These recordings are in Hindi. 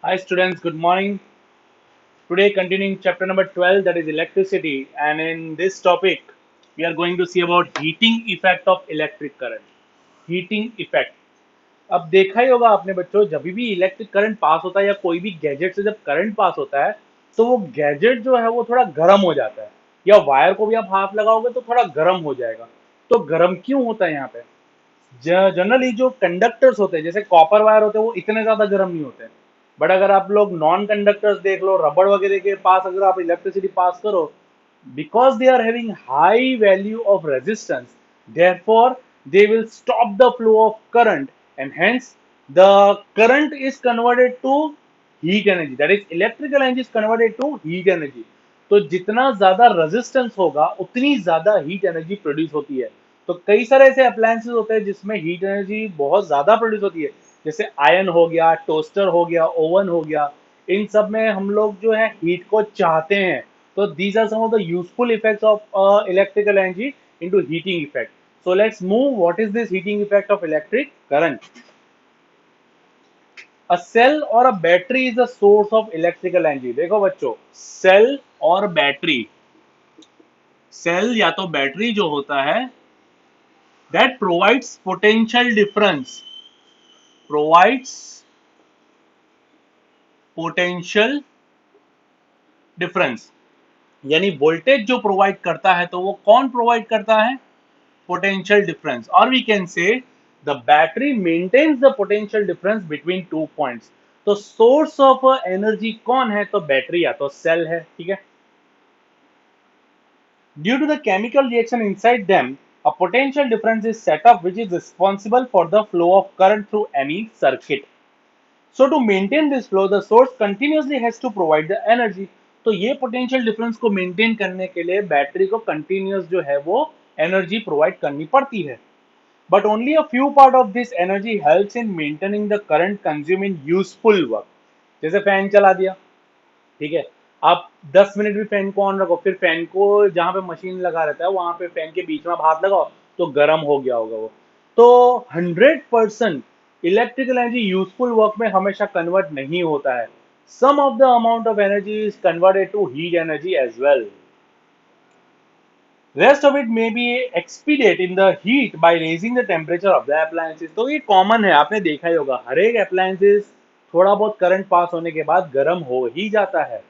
Hi students, good morning. Today continuing chapter number 12, that is electricity, and in this topic we are going to see about heating effect of electric current. Heating effect. अब देखा ही होगा आपने बच्चों, जब भी इलेक्ट्रिक करंट पास होता है या कोई भी गैजेट से जब करंट पास होता है तो वो गैजेट जो है वो थोड़ा गर्म हो जाता है, या वायर को भी आप हाथ लगाओगे तो थोड़ा गर्म हो जाएगा। तो गर्म क्यों होता है यहाँ पे? जनरली जो कंडक्टर्स होते हैं जैसे कॉपर वायर होते हैं वो इतने ज्यादा गर्म नहीं होते हैं। बट अगर आप लोग नॉन कंडक्टर्स देख लो, रबड़ वगैरह के पास अगर आप इलेक्ट्रिसिटी पास करो, because they are having high value of resistance, therefore they will stop the flow of current, and hence the current is converted to heat energy, that is electrical energy is converted to heat energy। तो जितना ज्यादा रेजिस्टेंस होगा उतनी ज्यादा हीट एनर्जी प्रोड्यूस होती है। तो कई सारे ऐसे अप्लायंसेस होते हैं जिसमें हीट एनर्जी बहुत ज्यादा प्रोड्यूस होती है, जैसे आयन हो गया, टोस्टर हो गया, ओवन हो गया। इन सब में हम लोग जो है हीट को चाहते हैं। तो these are some of the useful effects of electrical energy into heating effect. So let's move. What is this heating effect of electric current? A cell or a battery is the source of electrical energy। देखो बच्चों, सेल और बैटरी, सेल या तो बैटरी जो होता है that provides potential difference, provides potential difference, यानी वोल्टेज जो प्रोवाइड करता है तो वो कौन प्रोवाइड करता है? potential difference, or we can say the battery maintains the potential difference between two points। तो source of energy कौन है? तो बैटरी या तो सेल है, ठीक है। Due to the chemical reaction inside them, a potential difference is set up which is responsible for the flow of current through any circuit। So to maintain this flow, the source continuously has to provide the energy। तो ये पोटेंशियल डिफरेंस को मेंटेन करने के लिए बैटरी को कंटिन्यूस जो है वो एनर्जी प्रोवाइड करनी पड़ती है। But only a few part of this energy helps in maintaining the current consumed in useful work। जैसे फैन चला दिया, ठीक है, आप 10 मिनट भी फैन को ऑन रखो, फिर फैन को जहां पे मशीन लगा रहता है वहां पे फैन के बीच में आप हाथ लगाओ तो गर्म हो गया होगा वो। तो 100% इलेक्ट्रिकल एनर्जी यूजफुल वर्क में हमेशा कन्वर्ट नहीं होता है। Some of the amount of energy is converted to heat energy as well. Rest of it may be expedite in the heat by raising the temperature of the appliances। तो ये कॉमन है, आपने देखा ही होगा, हर एक अप्लायंसेस थोड़ा बहुत करंट पास होने के बाद गर्म हो ही जाता है।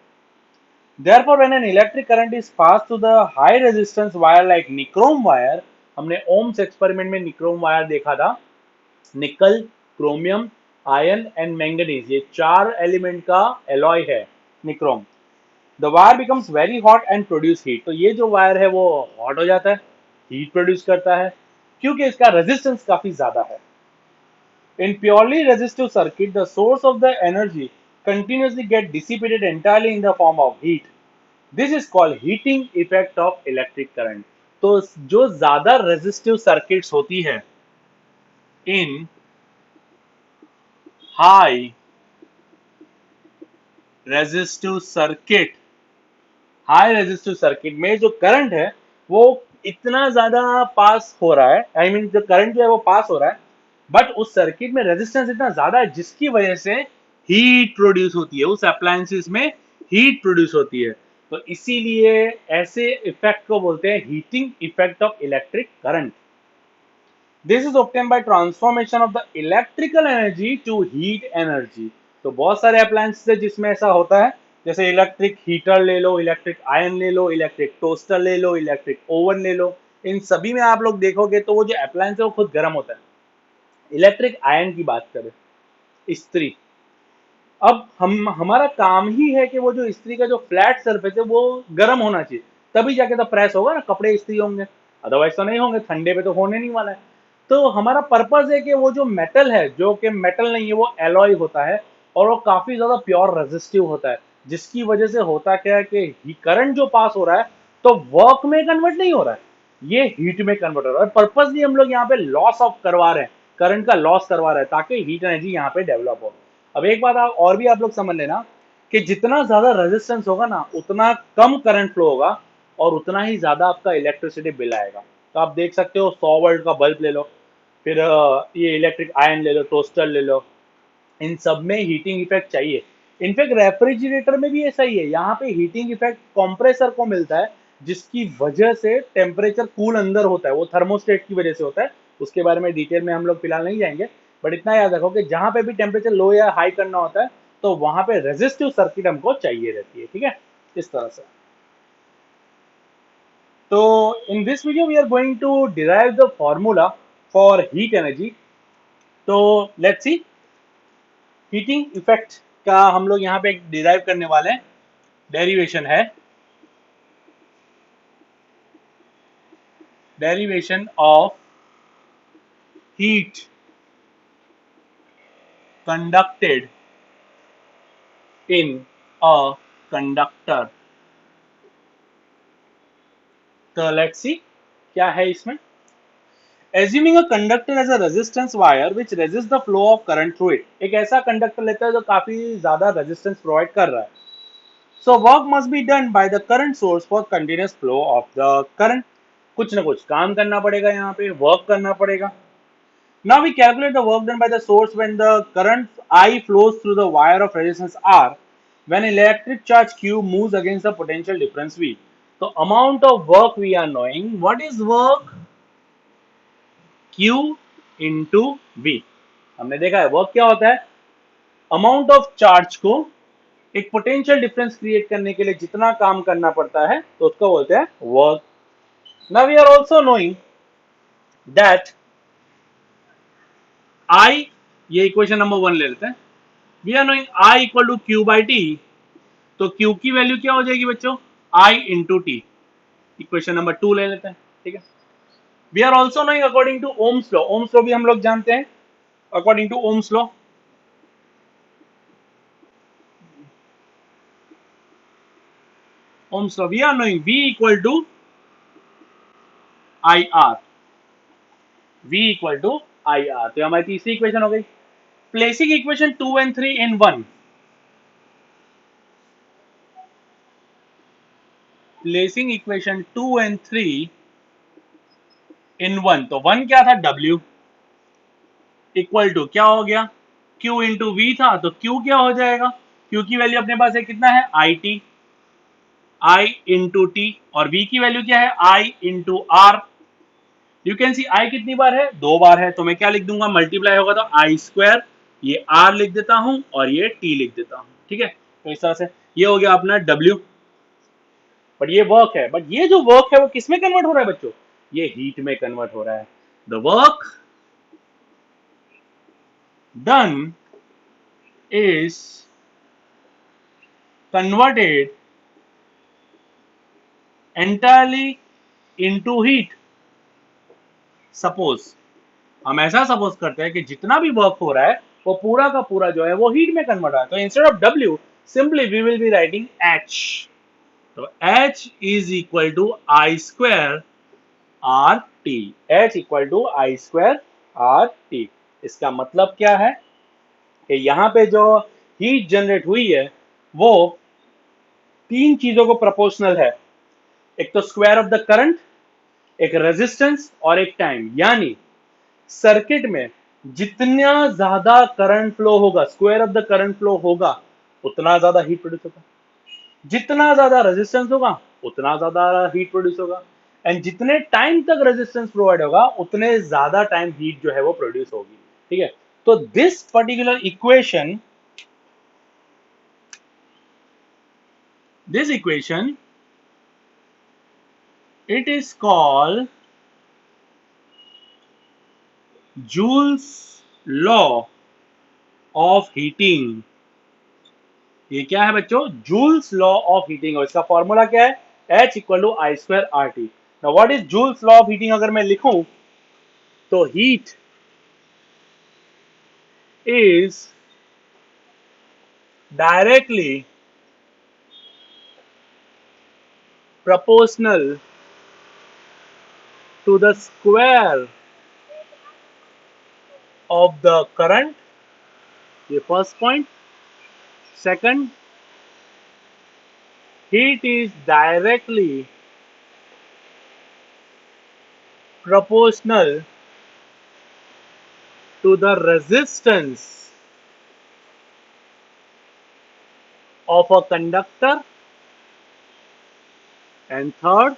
Therefore, when an electric current is passed through the high resistance wire like nichrome wire, हमने ओम्स एक्सपेरिमेंट में निक्रोम वायर देखा था। निकल, क्रोमियम, आयरन एंड मैंगनीज, ये चार एलिमेंट का एलॉय है nichrome. The wire becomes very hot and produce heat. तो ये जो वायर है वो हॉट हो जाता है, हीट प्रोड्यूस करता है, क्योंकि इसका रेजिस्टेंस काफी ज्यादा है। In purely resistive circuit the source of the energy continuously get dissipated entirely in the form of heat। This is called heating effect of electric current। तो जो ज्यादा रेजिस्टिव सर्किट्स होती है इन high resistive circuit, high resistive circuit में जो करंट है वो इतना ज्यादा पास हो रहा है, आई मीन जो करंट जो है वो पास हो रहा है, बट उस सर्किट में रेजिस्टेंस इतना ज्यादा है जिसकी वजह से हीट प्रोड्यूस होती है, उस अप्लायंसेस में हीट प्रोड्यूस होती है। तो इसीलिए ऐसे इफेक्ट को बोलते हैं heating effect of electric current. This is obtain by transformation of the electrical energy to heat energy. तो बहुत सारे अप्लायंसेस है जिसमें ऐसा होता है, जैसे इलेक्ट्रिक हीटर ले लो, इलेक्ट्रिक आयन ले लो, इलेक्ट्रिक टोस्टर ले लो, इलेक्ट्रिक ओवन ले लो। इन सभी में आप लोग देखोगे तो वो जो अप्लायंस है वो खुद गर्म होता है। इलेक्ट्रिक आयन की बात करें, इस्त्री, अब हम हमारा काम ही है कि वो जो इस्त्री का जो फ्लैट सरफेस है वो गर्म होना चाहिए, तभी जाके तो प्रेस होगा ना, कपड़े इस्त्री होंगे, अदरवाइज तो नहीं होंगे, ठंडे पे तो होने नहीं वाला है। तो हमारा पर्पज है कि वो जो मेटल है, जो कि मेटल नहीं है वो एलॉय होता है, और वो काफी ज्यादा प्योर रेजिस्टिव होता है, जिसकी वजह से होता क्या है कि करंट जो पास हो रहा है तो वर्क में कन्वर्ट नहीं हो रहा है, ये हीट में कन्वर्ट हो रहा है। पर्पजली हम लोग यहाँ पे लॉस ऑफ करवा रहे हैं, करंट का लॉस करवा रहे हैं ताकि हीट एनर्जी यहाँ पे डेवलप हो। अब एक बात आप और भी आप लोग समझ लेना कि जितना ज्यादा रेजिस्टेंस होगा ना उतना कम करंट फ्लो होगा और उतना ही ज्यादा आपका इलेक्ट्रिसिटी बिल आएगा। तो आप देख सकते हो 100 वोल्ट का बल्ब ले लो, फिर ये इलेक्ट्रिक आयन ले लो, टोस्टर ले लो, इन सब में हीटिंग इफेक्ट चाहिए। इनफैक्ट रेफ्रिजरेटर में भी ऐसा ही है, यहाँ पे हीटिंग इफेक्ट कंप्रेसर को मिलता है, जिसकी वजह से टेम्परेचर कूल अंदर होता है, वो थर्मोस्टेट की वजह से होता है। उसके बारे में डिटेल में हम लोग फिलहाल नहीं जाएंगे, बट इतना याद रखो कि जहां पे भी टेम्परेचर लो या हाई करना होता है तो वहां पे रेजिस्टिव सर्किट हमको चाहिए रहती है, ठीक है, इस तरह से। तो in this video we are going to derive the formula for heat energy. तो लेट्स सी, हीटिंग इफेक्ट का हम लोग यहाँ पे डिराइव करने वाले हैं। डेरिवेशन है derivation of heat conducted in a conductor। तो लेट्स सी क्या है इसमें। Assuming a conductor as a resistance wire which resists the flow of current through it, एक ऐसा कंडक्टर लेता है जो काफी ज्यादा रेजिस्टेंस प्रोवाइड कर रहा है। So work must be done by the current source for continuous flow of the current। कुछ ना कुछ काम करना पड़ेगा, यहाँ पे वर्क करना पड़ेगा। Now we calculate the work done by the source when the current I flows through the wire of resistance R when electric charge Q moves against the potential difference V। तो amount of work we are knowing, what is work? Q into V। हमने देखा है वर्क क्या होता है, अमाउंट ऑफ चार्ज को एक पोटेंशियल डिफरेंस क्रिएट करने के लिए जितना काम करना पड़ता है तो उसको बोलते हैं work. Now we are also knowing that I, ये इक्वेशन नंबर 1 ले लेते हैं। We are knowing I equal to Q by T, तो Q की वैल्यू क्या हो जाएगी बच्चों, I into T. Equation number 2 ले लेते हैं, ठीक है। We are also knowing according to Ohm's law, Ohm's law भी हम लोग जानते हैं। According to Ohm's law, Ohm's law we are knowing V equal to I R, V equal to I R. तो हमारी तीसरी इक्वेशन हो गई। Placing equation 2 and 3 in 1, placing equation 2 and 3 in 1, तो 1 क्या था, W इक्वल टू क्या हो गया, Q इंटू वी था, तो Q क्या हो जाएगा, Q की वैल्यू अपने पास है कितना है, I T, I into T, और V की वैल्यू क्या है, I into R. You can see I कितनी बार है, 2 बार है, तो मैं क्या लिख दूंगा, मल्टीप्लाई होगा तो आई स्क्वायर, ये R लिख देता हूं और ये T लिख देता हूं, ठीक है। तो इस तरह से ये हो गया अपना W। बट ये वर्क है, बट ये जो वर्क है वो किस में कन्वर्ट हो रहा है बच्चों, ये हीट में कन्वर्ट हो रहा है। The work done is converted entirely into heat. Suppose हम ऐसा सपोज करते हैं कि जितना भी वर्क हो रहा है वो पूरा का पूरा जो है वो हीट में कन्वर्ट हो रहा है, तो instead of W simply we will be writing H। तो H is equal to I square R T, H equal to I square R T. इसका मतलब क्या है कि यहाँ पे जो हीट जनरेट हुई है वो 3 चीजों को प्रोपोर्शनल है। एक तो स्क्वायर ऑफ द करंट, एक रेजिस्टेंस और एक टाइम। यानी सर्किट में जितना ज्यादा करंट फ्लो होगा, square of the current flow होगा, उतना ज्यादा हीट प्रोड्यूस होगा। जितना ज्यादा रेजिस्टेंस होगा उतना ज्यादा हीट प्रोड्यूस होगा, एंड जितने टाइम तक रेजिस्टेंस प्रोवाइड होगा उतने ज्यादा टाइम हीट जो है वो प्रोड्यूस होगी, ठीक है। तो this particular equation, this equation, it is called Joule's law of heating। ये क्या है बच्चों, जूल्स लॉ ऑफ हीटिंग, और इसका फॉर्मूला क्या है, H equal to I square R T. Now what is Joule's law of heating, अगर मैं लिखूं तो heat is directly proportional to the square of the current। ये first point. Second, heat is directly proportional to the resistance of a conductor, and third,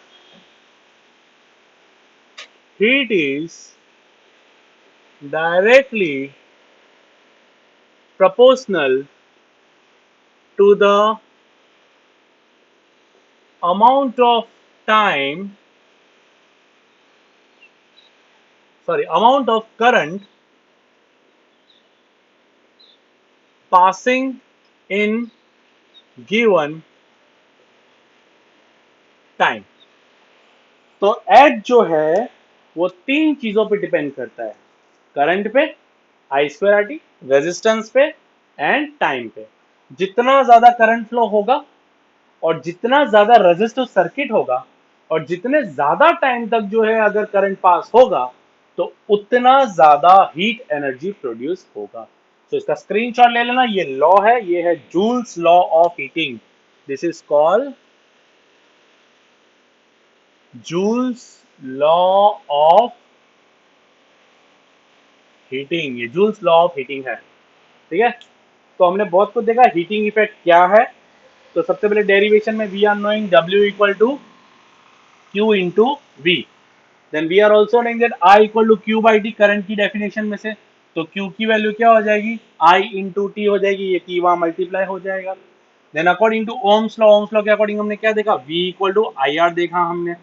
heat is directly proportional to the amount of time, amount of current passing in given time. तो एच जो है वो तीन चीजों पे डिपेंड करता है, करंट पे, आई स्क्वायर आर टी, रेजिस्टेंस पे, एंड टाइम पे। जितना ज्यादा करंट फ्लो होगा और जितना ज्यादा रेजिस्टिव सर्किट होगा और जितने ज्यादा टाइम तक जो है अगर करंट पास होगा तो उतना ज्यादा हीट एनर्जी प्रोड्यूस होगा। तो इसका स्क्रीनशॉट ले लेना, ये लॉ है, ये है joules law of heating. This is called joules law of heating. ये जूल्स लॉ ऑफ हीटिंग है, ठीक है। तो हमने बहुत कुछ देखा, हीटिंग इफेक्ट क्या है। तो सबसे पहले डेरिवेशन में we are knowing W equal to Q into V, then we are also knowing that I equal to Q by T, current की डेफिनेशन में से। तो Q की वैल्यू क्या हो जाएगी, I इंटू टी हो जाएगी, ये T वहां मल्टीप्लाई हो जाएगा। Then according to Ohm's law के अकॉर्डिंग हमने क्या देखा, V equal to I R देखा हमने।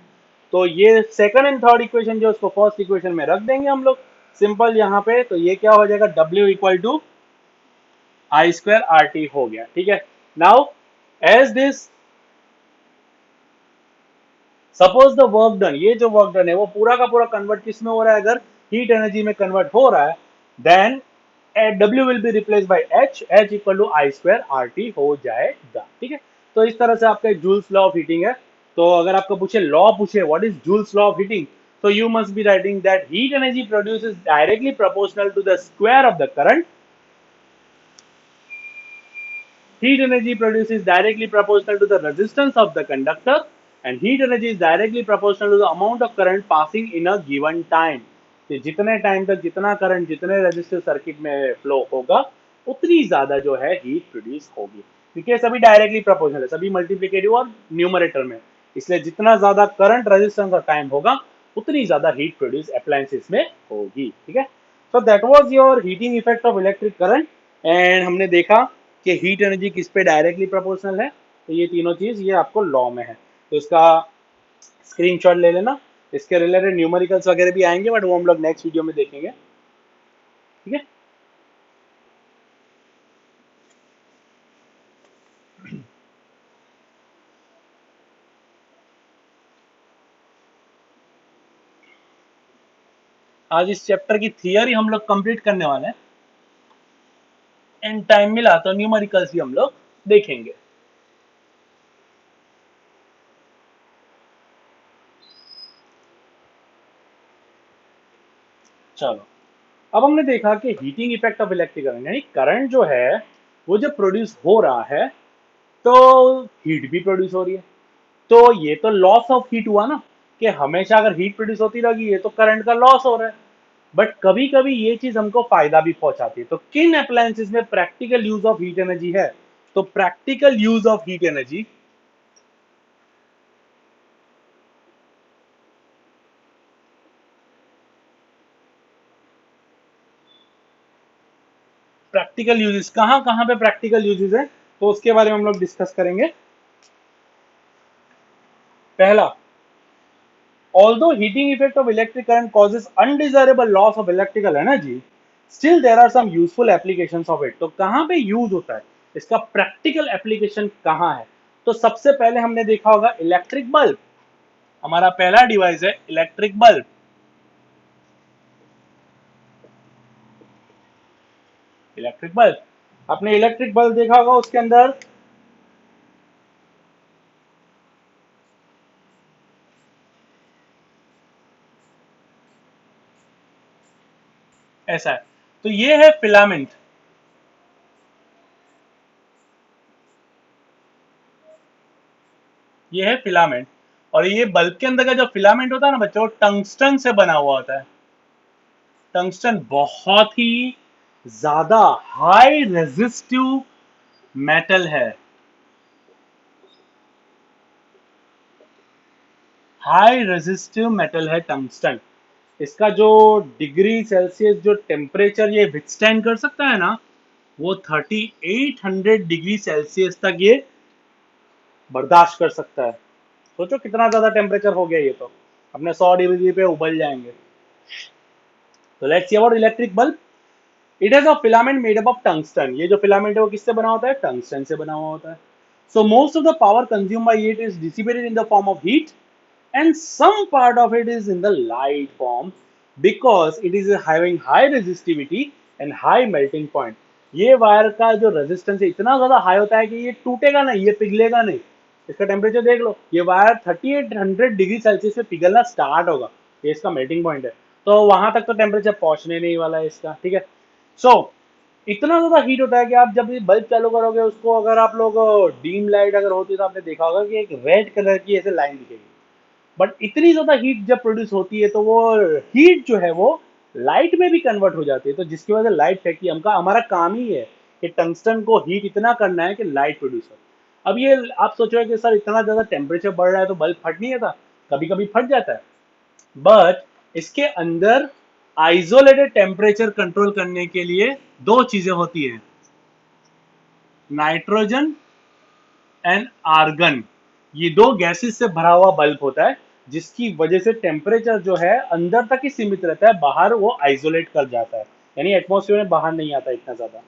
तो ये सेकंड एंड थर्ड इक्वेशन जो उसको फर्स्ट इक्वेशन में रख देंगे हम लोग सिंपल यहाँ पे। तो ये क्या हो जाएगा, W equal to I square R T हो गया, ठीक है। Now as this, suppose the work done, ये जो वर्क डन है वो पूरा का पूरा कन्वर्ट किस में हो रहा है, अगर हीट एनर्जी में कन्वर्ट हो रहा है, then W will be replace by H equal to I square R T हो जाएगा, ठीक है। तो इस तरह से आपका जूल्स लॉ ऑफ हीटिंग है। तो अगर आपको पूछे लॉ पूछे what is Joule's law of heating, so you must be writing that heat energy produced is directly proportional to the square of the current. Heat energy produced is directly proportional to the resistance of the conductor, and heat energy is directly proportional to the amount of current passing in a given time. कि जितने टाइम तक जितना करंट जितने रेजिस्टिव सर्किट में फ्लो होगा उतनी ज्यादा जो है हीट प्रोड्यूस होगी, क्योंकि सभी डायरेक्टली प्रोपोर्शनल है, सभी मल्टीप्लिकेटिव और न्यूमरेटर में। इसलिए जितना ज्यादा करंट रेजिस्टेंस और टाइम होगा उतनी ज्यादा हीट प्रोड्यूस अप्लायंसेस में होगी, ठीक है। So that was your heating effect of electric current. And हमने देखा कि हीट एनर्जी किस पे डायरेक्टली प्रोपोर्शनल है। तो ये तीनों चीज ये आपको लॉ में है, तो इसका स्क्रीनशॉट ले लेना। इसके रिलेटेड न्यूमेरिकल्स वगैरह भी आएंगे बट वो हम लोग नेक्स्ट वीडियो में देखेंगे, ठीक है। आज इस चैप्टर की थियरी हम लोग कंप्लीट करने वाले हैं, एंड टाइम मिला तो न्यूमेरिकल्स भी हम लोग देखेंगे। चलो, अब हमने देखा कि heating effect of electric current, यानी करंट जो है वो जब प्रोड्यूस हो रहा है तो हीट भी प्रोड्यूस हो रही है। तो ये तो लॉस ऑफ हीट हुआ ना, कि हमेशा अगर हीट प्रोड्यूस होती रहेगी ये तो करंट का लॉस हो रहा है। बट कभी कभी ये चीज हमको फायदा भी पहुंचाती है। तो किन अप्लायंसेस में practical use of heat energy है, तो practical use of heat energy, practical uses कहां कहां पे प्रैक्टिकल यूजेस है, तो उसके बारे में हम लोग डिस्कस करेंगे। पहला, although heating effect of electric current causes undesirable loss of electrical energy, still there are some useful applications of it। तो कहां पे यूज होता है इसका, प्रैक्टिकल एप्लीकेशन कहां है। तो सबसे पहले हमने देखा होगा इलेक्ट्रिक बल्ब, हमारा पहला डिवाइस है इलेक्ट्रिक बल्ब। इलेक्ट्रिक बल्ब, आपने इलेक्ट्रिक बल्ब देखा होगा, उसके अंदर ऐसा है। तो ये है फिलामेंट, ये है फिलामेंट। और ये बल्ब के अंदर का जो फिलामेंट होता है ना बच्चों, टंगस्टन से बना हुआ होता है। टंगस्टन बहुत ही ज्यादा हाई रेजिस्टिव मेटल है, हाई रेजिस्टिव मेटल है टंगस्टन। इसका जो डिग्री सेल्सियस जो टेम्परेचर ये विथस्टैंड कर सकता है ना, वो 3800 डिग्री सेल्सियस तक ये बर्दाश्त कर सकता है। सोचो कितना ज्यादा टेम्परेचर हो गया, ये तो अपने 100 डिग्री पे उबल जाएंगे। तो let's see about electric bulb. It has a filament made up of tungsten. ये जो फिलामेंट है वो किससे बना होता है? टंगस्टन से बना हुआ होता है। So most of the power consume by it is dissipated in the form of heat and some part of it is in the light form because it is having high resistivity and high melting point। ये वायर का जो रेजिस्टेंस है इतना ज्यादा हाई होता है कि ये टूटेगा नहीं, ये पिघलेगा नहीं। इसका टेम्परेचर देख लो, ये वायर 3800 डिग्री सेल्सियस पे पिघलना स्टार्ट होगा, ये इसका मेल्टिंग पॉइंट है। तो वहां तक तो टेम्परेचर पहुंचने नहीं वाला है इसका, ठीक है। सो इतना ज्यादा हीट होता है कि आप जब ये बल्ब चालू करोगे उसको, अगर आप लोग डीम लाइट अगर होती है तो आपने देखा होगा कि एक रेड कलर की ऐसे लाइन दिखेगी। बट इतनी ज्यादा हीट जब प्रोड्यूस होती है तो वो हीट जो है वो लाइट में भी कन्वर्ट हो जाती है, तो जिसकी वजह से लाइट फेंकी। हमका हमारा काम ही है कि टंगस्टन को हीट इतना करना है कि लाइट प्रोड्यूस हो। अब ये आप सोच रहे हो कि सर इतना ज्यादा टेम्परेचर बढ़ रहा है तो बल्ब फट नहीं जाता? कभी कभी फट जाता है, बट इसके अंदर आइसोलेटेड टेम्परेचर कंट्रोल करने के लिए दो चीजें होती है, नाइट्रोजन एंड आर्गन। ये दो गैसेस से भरा हुआ बल्ब होता है, जिसकी वजह से टेम्परेचर जो है अंदर तक ही सीमित रहता है, बाहर वो आइसोलेट कर जाता है, यानी एटमॉस्फेयर में बाहर नहीं आता इतना ज्यादा।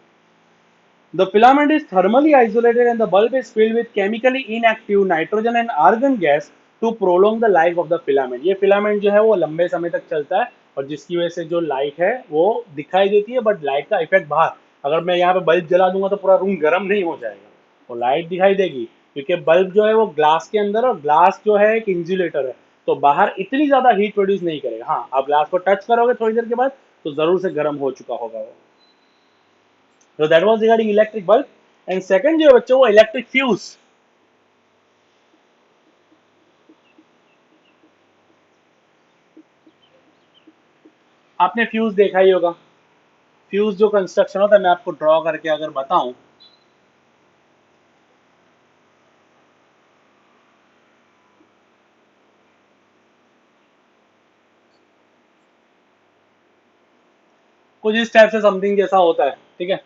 The filament is thermally isolated and the bulb is filled with chemically inactive nitrogen and argon gas to prolong the life of the filament। ये फिलामेंट जो है वो लंबे समय तक चलता है और जिसकी वजह से जो लाइट है वो दिखाई देती है, बट लाइट का इफेक्ट बाहर। अगर मैं यहाँ पे बल्ब जला दूंगा तो पूरा रूम गर्म नहीं हो जाएगा, वो लाइट दिखाई देगी, क्योंकि बल्ब जो है वो ग्लास के अंदर, और ग्लास जो है एक इंसुलेटर है, तो बाहर इतनी ज्यादा हीट प्रोड्यूस नहीं करेगा। हाँ, आप ग्लास को टच करोगे थोड़ी देर के बाद तो जरूर से गर्म हो चुका होगा वो। So that was regarding electric bulb। and second जो है बच्चों वो इलेक्ट्रिक फ्यूज। आपने फ्यूज देखा ही होगा। फ्यूज जो कंस्ट्रक्शन होता है, मैं आपको ड्रॉ करके अगर बताऊं, कुछ इस टाइप से समथिंग जैसा होता है, ठीक है।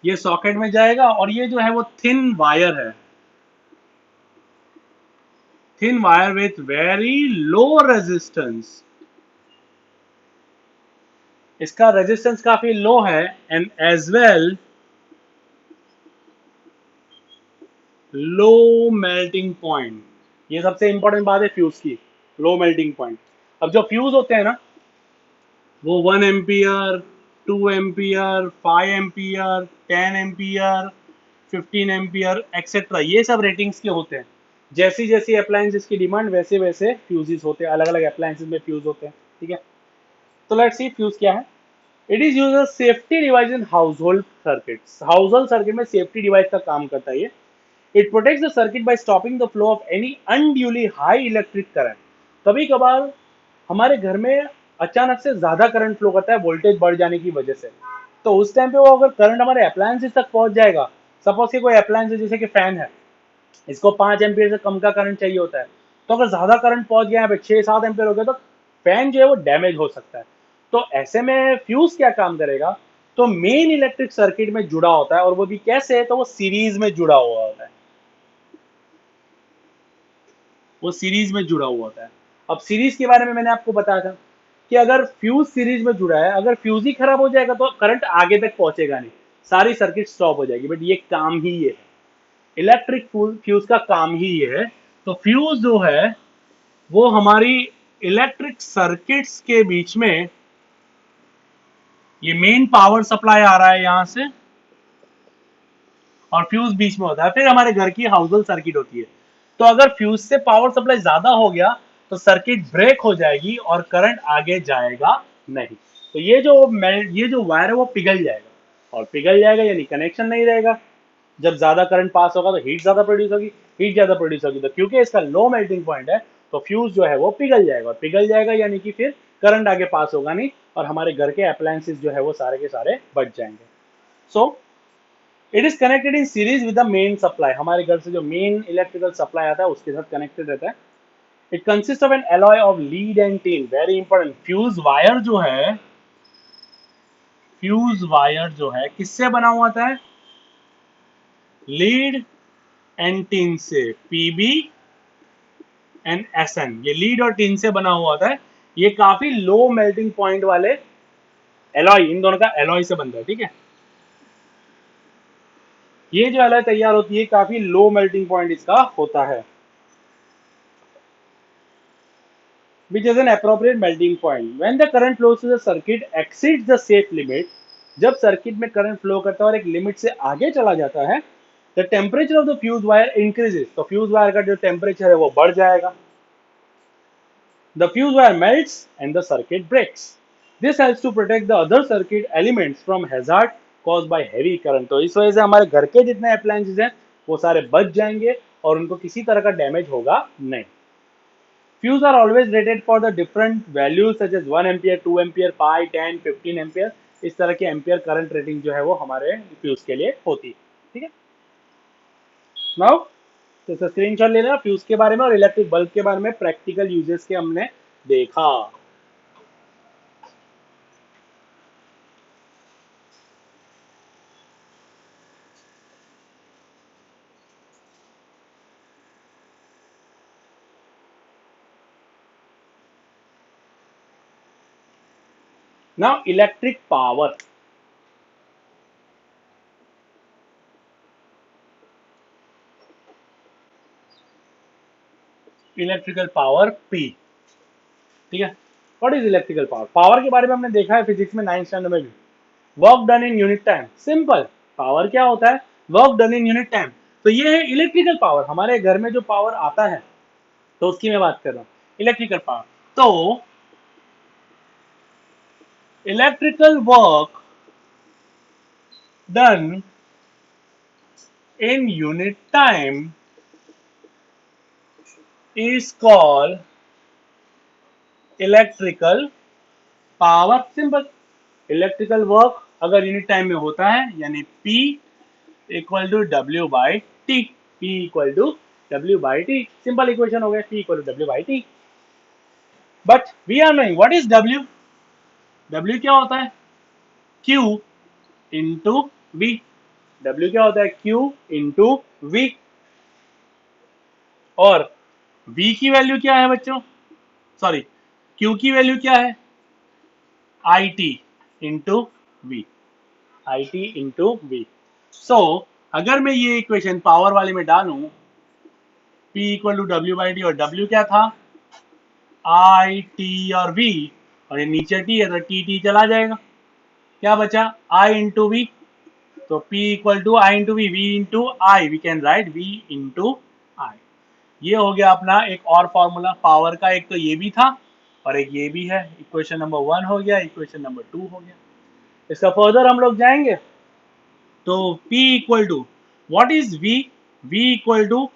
ये सॉकेट में जाएगा और ये जो है वो थिन वायर है, thin wire with very low resistance. इसका रेजिस्टेंस काफी लो है and as well low melting point. ये सबसे इंपॉर्टेंट बात है फ्यूज की, लो मेल्टिंग पॉइंट। अब जो फ्यूज होते हैं ना, वो 1 ampere, 2 ampere, 5 ampere, 10 ampere, 15 ampere etcetera, ये सब रेटिंग्स के होते हैं। जैसी जैसी अप्लायंसेस की डिमांड वैसे वैसे फ्यूजेस होते हैं, अलग अलग अप्लायंसेस में फ्यूज होते हैं, ठीक है। तो लेट्स सी फ्यूज क्या है। It is use a safety device in household circuits. Household circuit में सेफ्टी डिवाइस का काम करता है ये। It protects the circuit by stopping the flow of any unduly high electric current. कभी कभार हमारे घर में अचानक से ज्यादा करंट फ्लो करता है वोल्टेज बढ़ जाने की वजह से, तो उस टाइम पे वो अगर करंट हमारे अप्लायंसेस तक पहुंच जाएगा, सपोज कि कोई अप्लायंस है जैसे कि फैन है, इसको 5 एम्पियर से कम का करंट चाहिए होता है, तो अगर ज्यादा करंट पहुंच गया है 6-7 एम्पियर हो गया तो फैन जो है वो डैमेज हो सकता है। तो ऐसे में फ्यूज क्या काम करेगा, तो मेन इलेक्ट्रिक सर्किट में जुड़ा होता है, और वो भी कैसे, तो वो सीरीज में जुड़ा हुआ होता है, वो सीरीज में जुड़ा हुआ होता है। अब सीरीज के बारे में मैंने आपको बताया था कि अगर फ्यूज सीरीज में जुड़ा है, अगर फ्यूज ही खराब हो जाएगा तो करंट आगे तक पहुंचेगा नहीं, सारी सर्किट स्टॉप हो जाएगी। बट ये काम ही ये है, इलेक्ट्रिक फ्यूज का काम ही ये है। तो फ्यूज जो है वो हमारी इलेक्ट्रिक सर्किट्स के बीच में, ये मेन पावर सप्लाई आ रहा है यहां से और फ्यूज बीच में होता है, फिर हमारे घर की हाउस होल्ड सर्किट होती है। तो अगर फ्यूज से पावर सप्लाई ज्यादा हो गया तो सर्किट ब्रेक हो जाएगी और करंट आगे जाएगा नहीं। तो ये जो वायर है वो पिघल जाएगा, और पिघल जाएगा यानी कनेक्शन नहीं रहेगा। जब ज्यादा करंट पास होगा तो हीट ज्यादा प्रोड्यूस होगी, हीट ज्यादा प्रोड्यूस होगी तो क्योंकि इसका लो मेल्टिंग पॉइंट है तो फ्यूज जो है वो पिघल जाएगा, और पिघल जाएगा यानी कि फिर करंट आगे पास होगा नहीं और हमारे घर के अप्लायंसेस जो है वो सारे के सारे बच जाएंगे। So it is connected in series with the main supply, हमारे घर से जो मेन इलेक्ट्रिकल सप्लाई आता है उसके साथ कनेक्टेड रहता है। It consist of N alloy of lead and tin, very important. Fuse wire जो है किससे बना हुआ था? लीड एंड टिन से, पीबी एंड एसएन, ये लीड और टिन से बना हुआ था। ये काफी लो मेल्टिंग पॉइंट वाले एलॉय, इन दोनों का एलॉय से बनता है, ठीक है। ये जो एलॉय तैयार होती है काफी लो मेल्टिंग पॉइंट इसका होता है, which is an appropriate melting point. When the current flows to the circuit exceeds the safe limit, जब सर्किट में करंट फ्लो करता है और एक लिमिट से आगे चला जाता है, the temperature of the fuse wire increases, तो फ्यूज वायर का जो टेम्परेचर है वो बढ़ जाएगा। The fuse wire melts and the circuit breaks. This helps to protect the other circuit elements from hazard caused by heavy current. तो इस वजह से हमारे घर के जितने अप्लायंसेस हैं वो सारे बच जाएंगे और उनको किसी तरह का डैमेज होगा नहीं। Fuse are always rated for the different values such as 1 ampere, 2 ampere, 5, 10, 15 ampere। इस तरह के एम्पियर करंट रेटिंग जो है वो हमारे फ्यूज के लिए होती है, ठीक है। नाउ तो स्क्रीनशॉट ले लेना फ्यूज के बारे में और इलेक्ट्रिक बल्ब के बारे में, प्रैक्टिकल यूजेस के हमने देखा। Now electric power, electrical power P, ठीक है। What is electrical power? Power के बारे में हमने देखा है फिजिक्स में 9th स्टैंडर्ड में भी। Work done in unit time, simple. Power क्या होता है? Work done in unit time. तो ये है इलेक्ट्रिकल पावर, हमारे घर में जो पावर आता है तो उसकी मैं बात कर रहा हूं, इलेक्ट्रिकल पावर। तो electrical work done in unit time is called electrical power, simple. Electrical work अगर यूनिट टाइम में होता है यानी P equal to W by T, P equal to W by T, simple equation हो गया, P equal to W by T. But we are knowing what is W। W क्या होता है? Q into V। W क्या होता है? Q into V। और V की वैल्यू क्या है बच्चों? सॉरी, Q की वैल्यू क्या है? IT into V, IT into V. So अगर मैं ये इक्वेशन पावर वाले में डालूं, P equal to W by T, और W क्या था? IT और V, और ये नीचे T है तो T चला जाएगा, क्या बचा? I into V. तो P equal to I into V, V into I, we can write V into I। ये हो गया अपना एक और फॉर्मूला पावर का, एक तो ये भी था और एक ये भी है। इक्वेशन नंबर 1 हो गया, इक्वेशन नंबर 2 हो गया। इसका फर्दर हम लोग जाएंगे तो P equal to what is V? V equal to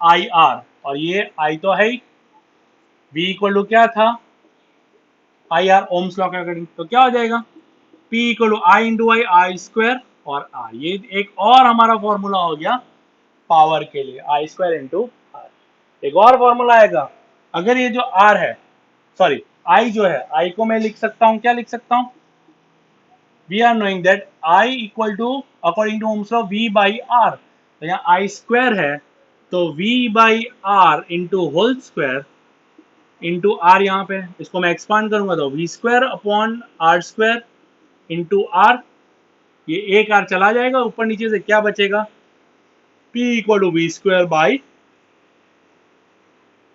I R, और ये I तो है ही। V इक्वल टू क्या था? आई आर, ओम्स लॉ के अकॉर्डिंग। तो क्या हो जाएगा? P equal to I into I, I square और R। ये एक और हमारा फॉर्मूला हो गया पावर के लिए, आई स्क्वायर इंटू आर। एक और फॉर्मूला आएगा, अगर ये जो R है, सॉरी I जो है, I को मैं लिख सकता हूं, क्या लिख सकता हूं? We are knowing that I equal to according to Ohm's law V by R। तो यहाँ I स्क्वायर है तो V by R into whole square into R, यहाँ पे इसको मैं एक्सपांड करूंगा तो V square upon R square into R। ये एक R चला जाएगा, ऊपर नीचे से क्या बचेगा? P equal to V square by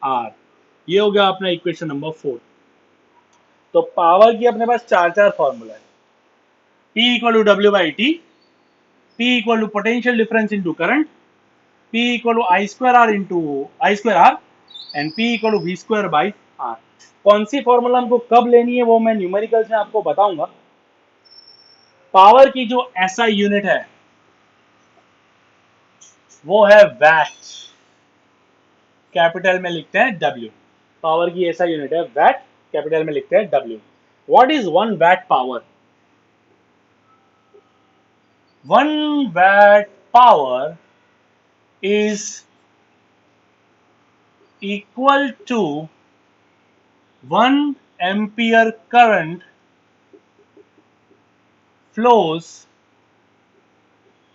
R। ये हो गया अपना इक्वेशन नंबर 4। तो पावर की अपने पास चार फॉर्मूला है। P equal to W by T, P equal to potential difference into current, P equal to I square R into I square R, and P equal to V square by R. कौन सी फॉर्मूला हमको कब लेनी है वो मैं न्यूमेरिकल्स में आपको बताऊंगा। पावर की जो एसआई यूनिट है वो है वैट, कैपिटल में लिखते हैं W। पावर की एसआई यूनिट है वैट, कैपिटल में लिखते हैं W। What is 1 watt power? 1 watt power is equal to 1 ampere current flows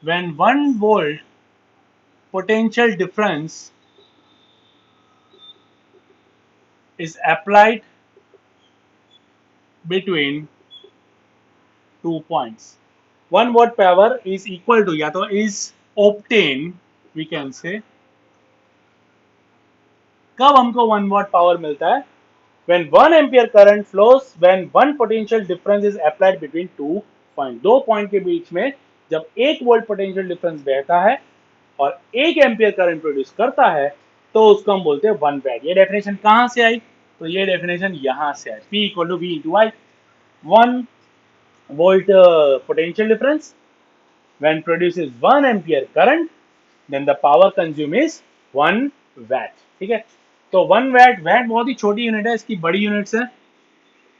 when 1 volt potential difference is applied between 2 points. 1 watt power is equal to, या तो is obtained, we can say, कब हमको 1 watt power मिलता है? When 1 ampere current flows when 1 potential difference is applied between 2 points. 2 point के बीच में जब 1 वोल्ट पोटेंशियल डिफरेंस बहता है और 1 एम्पियर करंट प्रोड्यूस करता है तो उसको हम बोलते हैं 1 वैट। ये डेफिनेशन कहां से आई? तो ये डेफिनेशन यहां से आई, P equal to V into I. 1 volt potential difference when produces 1 ampere current, then the power consumed is 1 watt। ठीक है, तो 1 watt, watt बहुत ही छोटी यूनिट है, इसकी बड़ी यूनिट्स है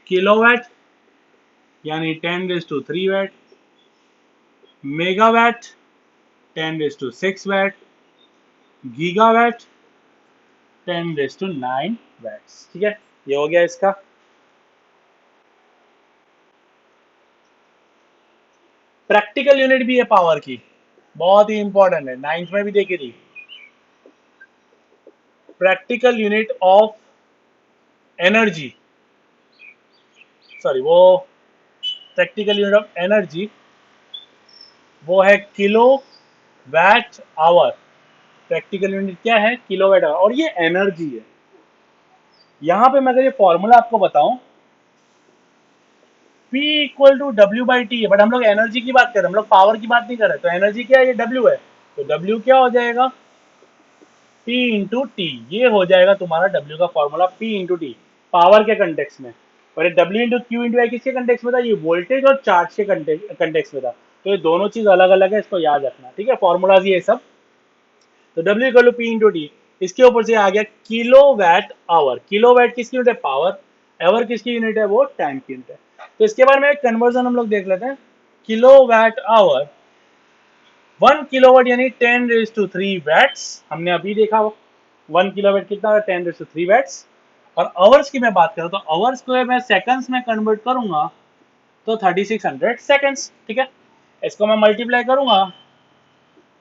किलोवाट यानी 10⁻³ watt, megawatt 10⁻⁶ watt, gigawatt 10�9 watts। ठीक है, ये हो गया इसका। प्रैक्टिकल यूनिट भी है पावर की, बहुत ही इंपॉर्टेंट है, 9th में भी देखी थी। Practical unit of energy, sorry, वो प्रैक्टिकल यूनिट ऑफ एनर्जी वो है kilo watt our. Practical unit क्या है? किलो वैट आवर, और ये एनर्जी है। यहां पे मैं अगर ये फॉर्मूला आपको बताऊं, P इक्वल टू W/T है, बट हम लोग एनर्जी की बात कर रहे हैं, हम लोग पावर की बात नहीं कर रहे। तो एनर्जी क्या है? ये W है, तो W क्या हो जाएगा? P into T. ये हो जाएगा तुम्हारा W का formula, P into T power के कंटेक्स में। और ये W इंटू क्यू इंटू आई किसके कंटेक्स में था? ये वोल्टेज और चार्ज के कंटेक्स में था। तो ये दोनों चीज अलग अलग है, इसको याद रखना। ठीक है, फॉर्मूलाज ये सब। तो W equal to P into T, इसके ऊपर से आ गया kilo watt hour. Kilo watt किसकी यूनिट है? पावर। एवर किसकी यूनिट है? वो टाइम की यूनिट है। तो इसके बारे में एक कन्वर्जन हम लोग देख लेते हैं। किलो वैट आवर, 1 किलोवाट यानी 10⁻³ वैट्स, हमने अभी देखा। 1 किलोवाट कितना है? 10⁻³ वैट्स। और आवर्स की मैं बात करूं तो आवर्स को मैं सेकंड्स में कन्वर्ट करूंगा तो 3600 सेकंड्स। ठीक है, इसको मैं मल्टीप्लाई करूंगा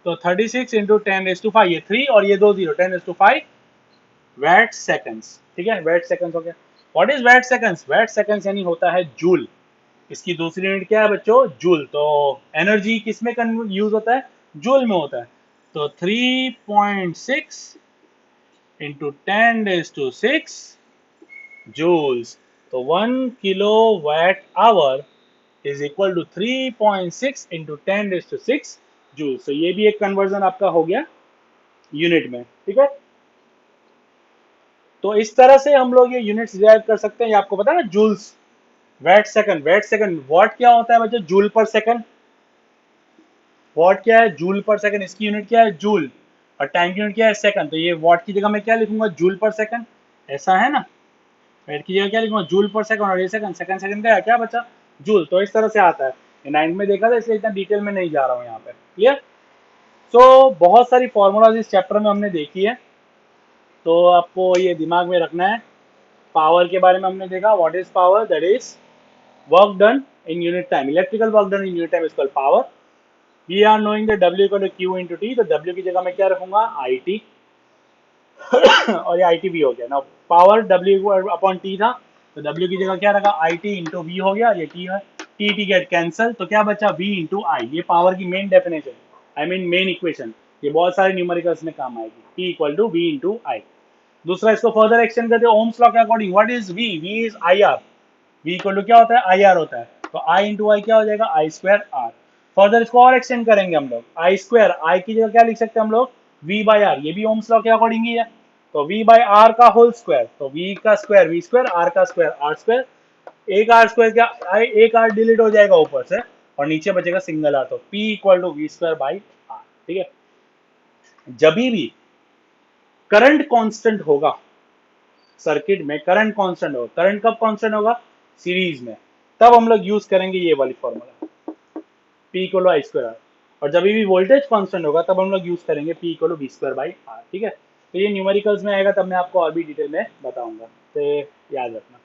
तो 36 इंटू 10⁵, ये 3 और ये 2 0, 10⁵ वैट सेकंड्स। ठीक है, वैट सेकंड्स हो गया। What is watt seconds? Watt seconds यानी होता है जूल। इसकी दूसरी यूनिट क्या है बच्चों? जूल। तो एनर्जी किस में यूज होता है? जूल में होता है। तो 3.6 इंटू 10⁻⁶ जूल्स। तो 1 kilo watt hour is equal to 3.6 into 10⁻⁶ joules. तो ये भी एक कन्वर्जन आपका हो गया यूनिट में। ठीक है, तो इस तरह से हम लोग ये यूनिट्स डिराइव कर सकते हैं। ये आपको पता है ना, joules, watt second. Watt second, watt क्या होता है बच्चों? जूल पर सेकंड। वॉट क्या है? जूल पर सेकंड। इसकी यूनिट क्या है? जूल। और टाइम की यूनिट क्या है? सेकंड। तो ये वॉट की जगह मैं क्या लिखूंगा? जूल पर सेकंड। ऐसा है ना, वैट की जगह क्या लिखूंगा? जूल पर सेकंड। और ये सेकंड, सेकंड सेकंड का क्या बचा? जूल। तो इस तरह से आता है। 9 में देखा था, इसलिए इतना डिटेल में नहीं जा रहा हूँ यहाँ पे। क्लियर? सो बहुत सारी फॉर्मूलाज इस चैप्टर में हमने देखी है, तो आपको ये दिमाग में रखना है। पावर के बारे में हमने देखा, what is power? That is work done in unit time. Electrical work done in unit time is called power. We are knowing the W equal to Q into T. तो W की जगह मैं क्या रखूंगा? IT। और ये IT भी हो गया ना। पावर W अपॉन T था, तो W की जगह क्या रखा? IT इंटू V हो गया। ये T है, T गेट कैंसल, तो क्या बचा? V into I. ये पावर की main definition, I mean main equation. ये बहुत सारे न्यूमेरिकल्स में काम आएगी। P equal to V into I. दूसरा, इसको फर्दर एक्सटेंड करते हैं ओम्स लॉ के according. What is V? V is IR। V equal to क्या होता है? IR होता है। तो I इंटू आई क्या हो जाएगा? I²R। फर्दर इसको और एक्सटेंड करेंगे हम लोग। I², I की जगह क्या लिख सकते हैं हम लोग? V/R। ये भी ओम्स लॉ के अकॉर्डिंग ही है। तो V/R का होल स्क्वायर, तो V का स्क्वायर V², R का स्क्वायर R²। एक R² क्या? एक R डिलीट हो जाएगा ऊपर से और नीचे बचेगा सिंगल R। तो P इक्वल टू V²/R। ठीक है, जब भी करंट कांस्टेंट होगा सर्किट में, करंट कांस्टेंट होगा। करंट कब कांस्टेंट होगा? सीरीज में। तब हम लोग यूज करेंगे ये वाली formula, P equal to I²R। और जब भी वोल्टेज कांस्टेंट होगा तब हम लोग यूज करेंगे P equal to V square by R, ठीक है। तो ये न्यूमेरिकल्स में आएगा, तब मैं आपको और भी डिटेल में बताऊंगा, तो याद रखना।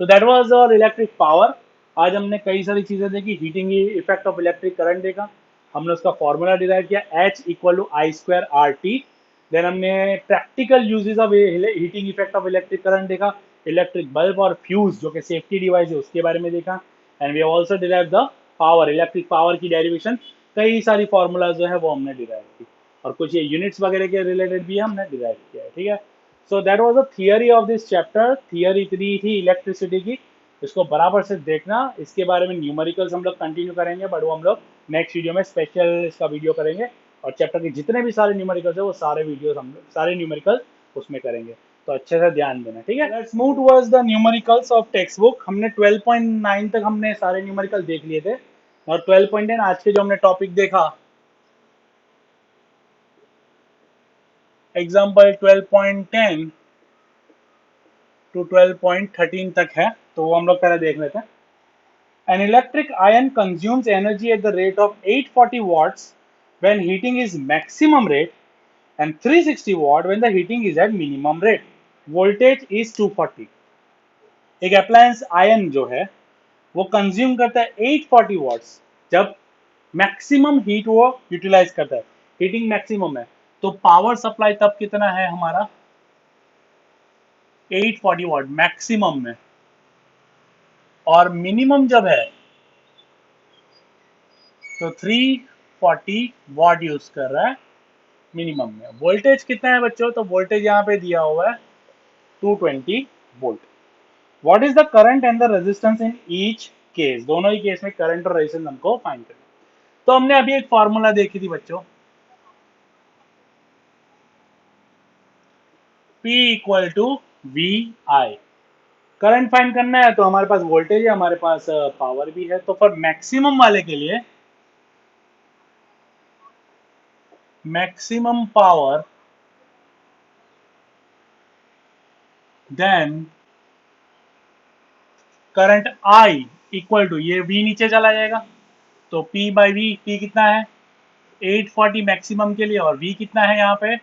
तो दैट वाज और इलेक्ट्रिक पावर। आज हमने कई सारी चीजें देखी, heating effect of electric current देखा, हमने उसका फॉर्मूला डिराइव किया H equal to I square R T. Then हमने practical uses of heating effect of electric current देखा, इलेक्ट्रिक बल्ब और फ्यूज जो कि सेफ्टी डिवाइस है उसके बारे में देखा। And we also derive the power, electric power की डेरिवेशन, कई सारी फॉर्मूलाज जो है वो हमने डिराइव की, और कुछ ये यूनिट्स वगैरह के रिलेटेड भी हमने डिराइव किया है, ठीक है। So that was the theory of this chapter. Theory इतनी थी इलेक्ट्रिसिटी की, इसको बराबर से देखना। इसके बारे में न्यूमेरिकल्स हम लोग कंटिन्यू करेंगे, बट वो हम लोग नेक्स्ट वीडियो में स्पेशल इसका वीडियो करेंगे, और चैप्टर के जितने भी सारे न्यूमेरिकल्स है वो सारे वीडियोस हम लोग सारे न्यूमेरिकल्स उसमें करेंगे, तो अच्छे से ध्यान देना, ठीक है। Let's move towards the numericals of text book. हमने 12.9 तक हमने सारे न्यूमेरिकल देख लिए थे, और 12.10 आज के जो हमने टॉपिक देखा, एग्जाम्पल 12.10 टू 12.13 तक है, तो वो हम लोग पहले देख लेते हैं। An electric iron consumes energy at the rate of 840 watts when heating is maximum rate and 360 watt when the heating is at minimum rate. Voltage is 240. एक अप्लायंस आयन जो है वो कंज्यूम करता है 840 वॉट्स जब मैक्सिमम हीट वो यूटिलाइज करता है, हीटिंग मैक्सिमम है, तो पावर सप्लाई तब कितना है हमारा 840 वॉट मैक्सिमम में, और मिनिमम जब है तो 340 वॉट यूज कर रहा है मिनिमम में। वोल्टेज कितना है बच्चों, तो वोल्टेज यहाँ पे दिया हुआ है 220 volt. What is the current and the resistance in each case, दोनों ही केस में करंट और रेजिस्टेंस हमको फाइंड करना। तो हमने अभी एक फॉर्मूला देखी थी बच्चों, P equal to V I. Current find करना है तो हमारे पास वोल्टेज है, हमारे पास पावर भी है, तो फॉर मैक्सिमम वाले के लिए maximum power then current I equal to, ये V नीचे चला जाएगा, तो P बाई वी, P कितना है 840 मैक्सिमम के लिए, और V कितना है यहाँ पे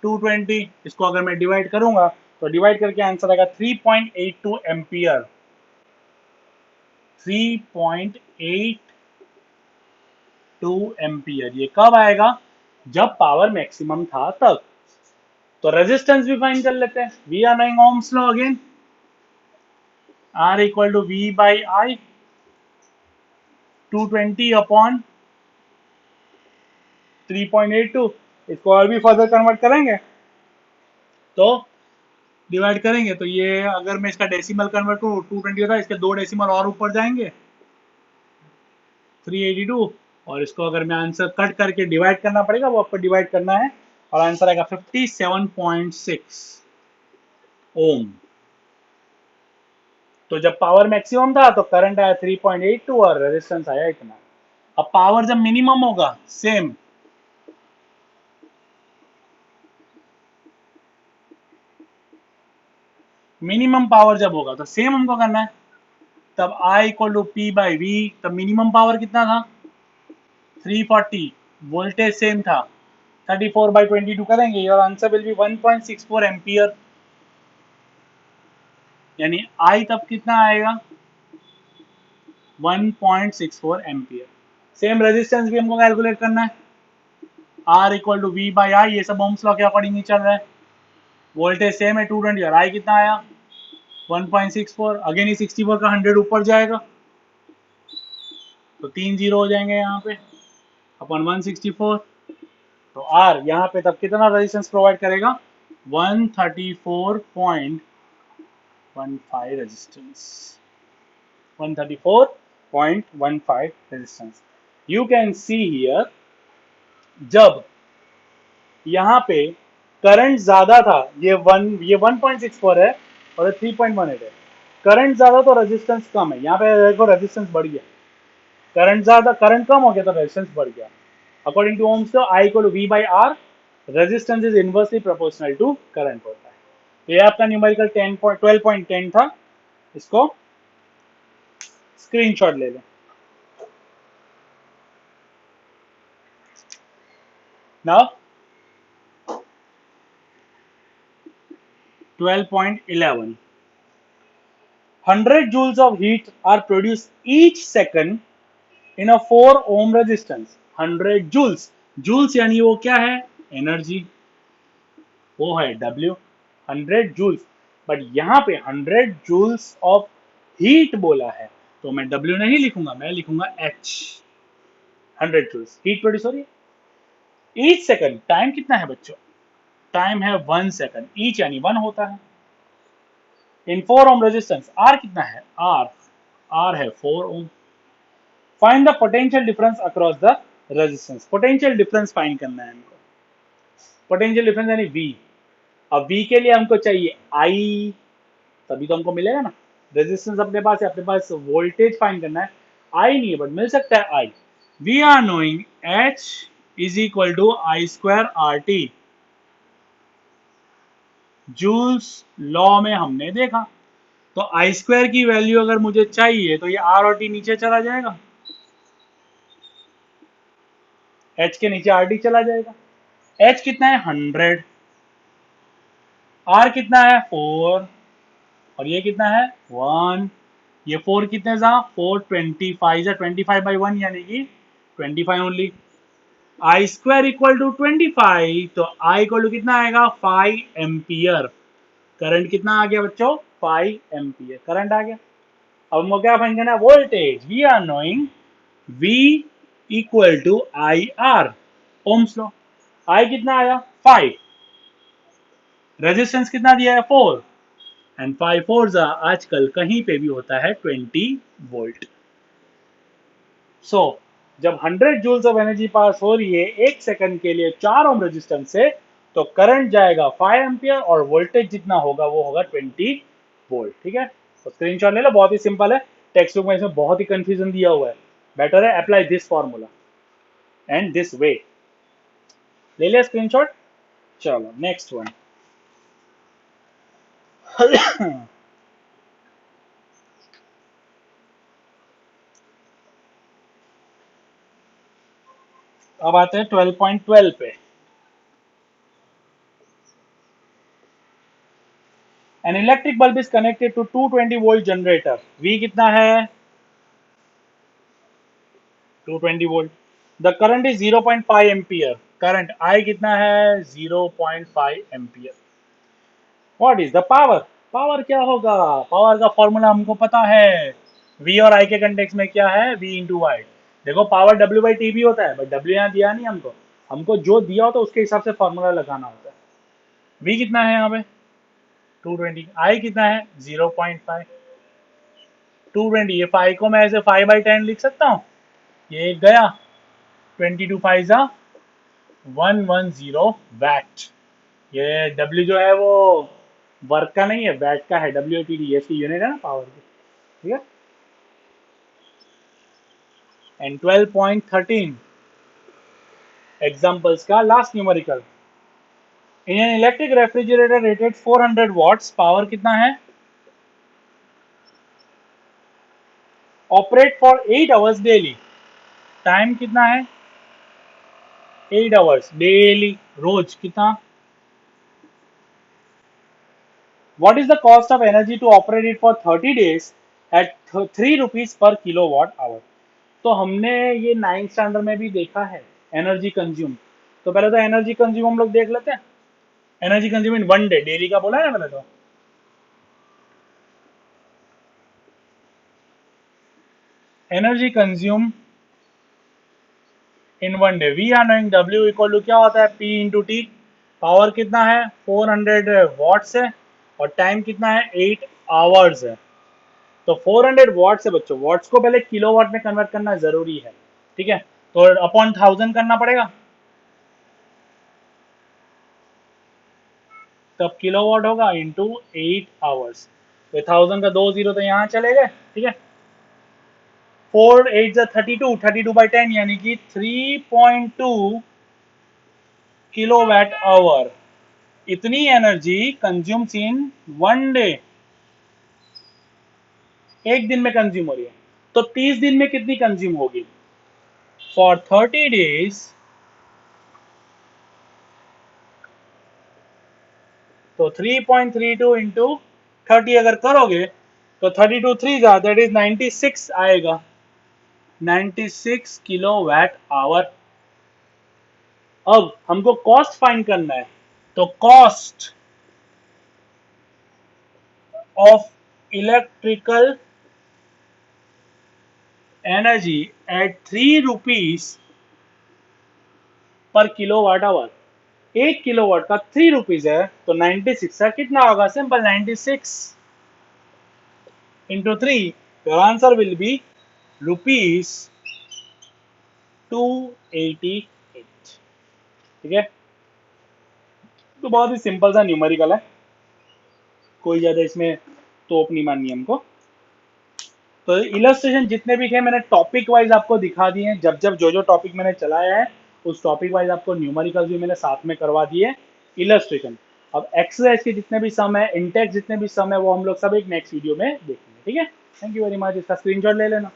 220। इसको अगर मैं डिवाइड करूंगा तो डिवाइड करके आंसर आएगा 3.82 एम्पियर। 3.82 एम्पियर, ये कब आएगा जब पावर मैक्सिमम था तब। तो रेजिस्टेंस भी फाइंड कर लेते हैं, we are knowing Ohm's law again, R equal to V by I, 220 upon 3.82। इसको और भी फर्दर कन्वर्ट करेंगे तो डिवाइड करेंगे, तो ये अगर मैं इसका डेसिमल कन्वर्ट करूँ 220 होता है, इसके 2 डेसिमल और ऊपर जाएंगे 382, और इसको अगर मैं आंसर कट करके डिवाइड करना पड़ेगा, वो आपको डिवाइड करना है, और आंसर आएगा 57.6 ओम। तो जब पावर मैक्सिमम था तो करंट आया 3.82 और रेजिस्टेंस आया इतना। अब पावर जब मिनिमम होगा सेम, मिनिमम पावर जब होगा तो सेम हमको करना है, तब I equal to P by V, तब मिनिमम पावर कितना था 340, वोल्टेज सेम था 34/22 करेंगे, your answer will be 1.64 ampere, यानी I तब कितना आएगा 1.64 एम्पियर। सेम रेजिस्टेंस भी हमको कैलकुलेट करना है, R equal to V by I, ये सब ओम्स लॉ के अकॉर्डिंग ही चल रहा है, वोल्टेज सेम है 220 और I कितना आया 1.64, अगेन ही 64 का 100 ऊपर जाएगा तो 3 जीरो हो जाएंगे यहाँ पे अपन 164, तो R यहाँ पे तब कितना रेजिस्टेंस प्रोवाइड करेगा 134.15 resistance, 134.15 resistance. You can see here, जब यहाँ पे करंट ज्यादा था, ये 1.64 है और 3.18 है, करंट ज्यादा तो रेजिस्टेंस कम है, यहाँ पे देखो रेजिस्टेंस बढ़ गया, करंट ज्यादा, करंट कम हो गया तो रेजिस्टेंस बढ़ गया। According to Ohm's law I equal to V by R, resistance is inversely proportional to current होता है। तो ये आपका न्यूमेरिकल 12.10 था, इसको स्क्रीनशॉट ले लें। Now 12.11, 100 joules of heat are produced each second in a 4 ohm resistance. 100 joules, joules यानी वो क्या है, एनर्जी, वो है W, 100 joules. बट यहाँ पे 100 joules ऑफ हीट बोला है, तो मैं W नहीं लिखूंगा, मैं लिखूंगा H. 100 joules हीट प्रोड्यूस हो रही है ईच सेकंड. टाइम कितना है बच्चों, टाइम है 1 सेकंड, ईच यानी 1 होता है. इन 4 ओम रेजिस्टेंस, आर कितना है, आर है 4 ohm. Find the potential difference across the resistance. Potential difference find करना है हमको. पोटेंशियल डिफरेंस यानी V. अब V के लिए हमको चाहिए I, तभी तो हमको मिलेगा ना. रेजिस्टेंस अपने पास है, अपने पास वोल्टेज फाइंड करना है, I नहीं है बट मिल सकता है I. We are knowing H is equal to I square R T. Joule's law में हमने देखा, तो आई स्क्वायर की वैल्यू अगर मुझे चाहिए तो ये आर और टी नीचे चला जाएगा, एच के नीचे आर टी चला जाएगा. एच कितना है 100, आर कितना है 4, और ये कितना है 1. ये 4 कितने जा 4, 25 25/1 यानी कि 25 only. I square equal to 25, तो आई इक्वल टू कितना आएगा 5 एम्पियर. करंट कितना आ गया बच्चों, 5 एम्पियर करंट आ गया. अब हमको क्या फाइंड करना है, voltage. We are knowing V equal to I R, Ohm's law. I कितना आया 5, रेजिस्टेंस कितना दिया है 4, एंड 5 4 आजकल कहीं पे भी होता है 20 वोल्ट. सो जब 100 जूल्स ऑफ एनर्जी पास हो रही है एक सेकंड के लिए 4 ओम रेजिस्टेंस से, तो करंट जाएगा 5 एम्पियर और वोल्टेज जितना होगा वो होगा 20 वोल्ट. ठीक है, तो स्क्रीनशॉट ले लो, बहुत ही सिंपल है. टेक्स्ट बुक में इसमें बहुत ही कंफ्यूजन दिया हुआ है. बेटर है apply this formula and this way. ले लिया स्क्रीनशॉट. चलो नेक्स्ट वन. अब आते हैं 12.12 पे. An electric bulb is connected to 220 volt generator. V कितना है 220 volt. The current is 0.5 ampere. Current I कितना है 0.5 ampere. What is the power? Power क्या होगा, पावर का फॉर्मूला हमको पता है. V और I के कंटेक्स में क्या है, V इंटू वाई. देखो पावर W बाई टी भी होता है, बट W यहाँ दिया नहीं हमको. हमको जो दिया होता है उसके हिसाब से फॉर्मूला लगाना होता है. V कितना है यहाँ पे 220, I कितना है 0.5. 220, ये 5 को मैं ऐसे 5/10 लिख सकता हूँ. ये गया 22 5 110 वैट. ये W जो है वो वर्क का नहीं है, वैट का है. WATT ये इसकी यूनिट है ना पावर की. ठीक है. एंड 12.13 एग्जांपल्स का last numerical. In an electric refrigerator rated 400 watts, power कितना है, operate for 8 hours daily. Time कितना है 8 आवर्स डेली, रोज कितना. What is the cost of energy to operate it for 30 days at 3 rupees per kilowatt hour. तो हमने ये 9th स्टैंडर्ड में भी देखा है एनर्जी कंज्यूम. तो पहले तो एनर्जी कंज्यूम हम लोग देख लेते हैं. Energy consume in 1 day, daily का बोला है ना पहले तो. Energy consume in 1 day. We are knowing W equal to क्या होता है P इंटू टी. पावर कितना है 400 वॉट्स है और टाइम कितना है 8 आवर्स है. तो 400 वॉट्स है बच्चों, वॉट्स को पहले किलोवाट में कन्वर्ट करना जरूरी है. ठीक है, तो अपॉन 1000 करना पड़ेगा, तब किलोवाट होगा इंटू 8 आवर्स. तो 1000 का 2 जीरो तो यहाँ चले गए. ठीक है, 4 8 32, 32/10 यानी कि 3.2 किलोवाट आवर. इतनी एनर्जी कंज्यूम्स इन 1 डे, एक दिन में कंज्यूम हो रही है. तो 30 दिन में कितनी कंज्यूम होगी, फॉर 30 days तो 3.32 इंटू 30 अगर करोगे तो 32 3 जा दैट इज 96 आएगा, 96 किलो वैट आवर। अब हमको कॉस्ट फाइंड करना है, तो cost of electrical energy at 3 rupees per kilo watt hour. 1 kilowatt का 3 रुपीज है, तो 96 का कितना होगा? Simple, 96 into 3, your answer will be rupees 288। ठीक है, तो बहुत ही सिंपल सा न्यूमेरिकल है, कोई ज्यादा इसमें तोप नहीं माननी हमको। तो इलस्ट्रेशन जितने भी थे मैंने टॉपिक वाइज आपको दिखा दिए हैं, जब जब जो टॉपिक मैंने चलाया है उस टॉपिक वाइज आपको न्यूमेरिकल भी मैंने साथ में करवा दिए, इलस्ट्रेशन। अब एक्सरसाइज के जितने भी सम है, इंटेक्स जितने भी सम है, वो हम लोग सब एक नेक्स्ट वीडियो में देखेंगे। ठीक है, थैंक यू वेरी मच। इसका स्क्रीनशॉट ले लेना।